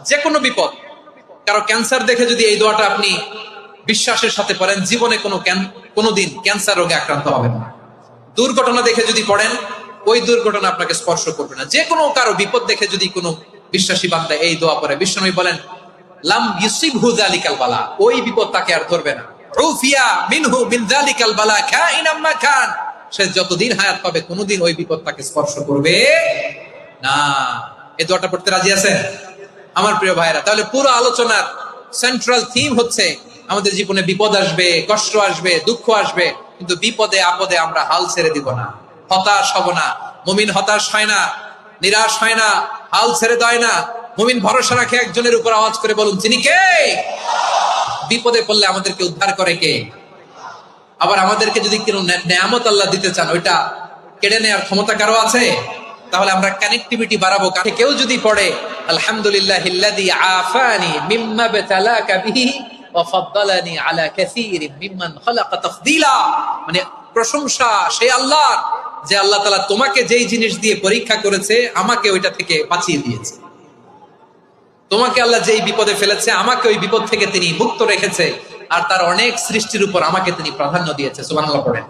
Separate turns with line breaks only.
যে কোনো বিপদ, কারো ক্যান্সার দেখে যদি এই দোয়াটা আপনি বিশ্বাসের সাথে পড়েন, জীবনে কোনোদিন ক্যান্সার রোগে আক্রান্ত হবেন না। দুর্ঘটনা দেখে যদি পড়েন, ওই দুর্ঘটনা আপনাকে স্পর্শ করবে না। যে কোনো কারো বিপদ দেখে যদি কোনো বিশ্বাসী বান্দা এই দোয়া পড়ে, বিশ্বনবী বলেন লাম ইউসিবহু যালিকাল বালা, ওই বিপদ তাকে আর ধরবে না। উফিয়া মিনহু মিন যালিকাল বালা কাইনাম মা কান, সে যতদিন হায়াত পাবে কোনোদিন ওই বিপদ তাকে স্পর্শ করবে না। এই দোয়াটা পড়তে রাজি আছেন আমার প্রিয় ভাইরা? তাহলে পুরো আলোচনার সেন্ট্রাল থিম হচ্ছে আমাদের জীবনে বিপদ আসবে, কষ্ট আসবে, দুঃখ আসবে, কিন্তু বিপদে আপদে আমরা হাল ছেড়ে দিব না, হতাশ হব না। মুমিন হতাশ হয় না, নিরাশ হয় না, হাল ছেড়ে দেয় না। মুমিন ভরসা রাখে একজনের উপর। আওয়াজ করে বলুন, তিনি কে? বিপদে পড়লে আমাদেরকে উদ্ধার করে কে? আবার আমাদেরকে যদি কোনো নেয়ামত আল্লাহ দিতে চান, ওইটা কেড়ে নেওয়ার ক্ষমতা কারো আছে? তাহলে আমরা কানেক্টিভিটি বাড়াবো। কেউ যদি পড়ে আলহামদুলিল্লাহিল্লাযী আফানি মিম্মা বাতালাকা বিহি ওয়া ফাদ্দালানি আলা কাসীরিন মিম্মান খালাকা তাফদীলা, মানে প্রশংসা সেই আল্লাহর, যে আল্লাহ তাআলা তোমাকে যেই জিনিস দিয়ে পরীক্ষা করেছে, আমাকে ওইটা থেকে বাঁচিয়ে দিয়েছে। তোমাকে আল্লাহ যেই বিপদে ফেলেছে, আমাকে ওই বিপদ থেকে তিনি মুক্ত রেখেছে, আর তার অনেক সৃষ্টির উপর আমাকে তিনি প্রাধান্য দিয়েছে। সুবহানাল্লাহ পড়েন।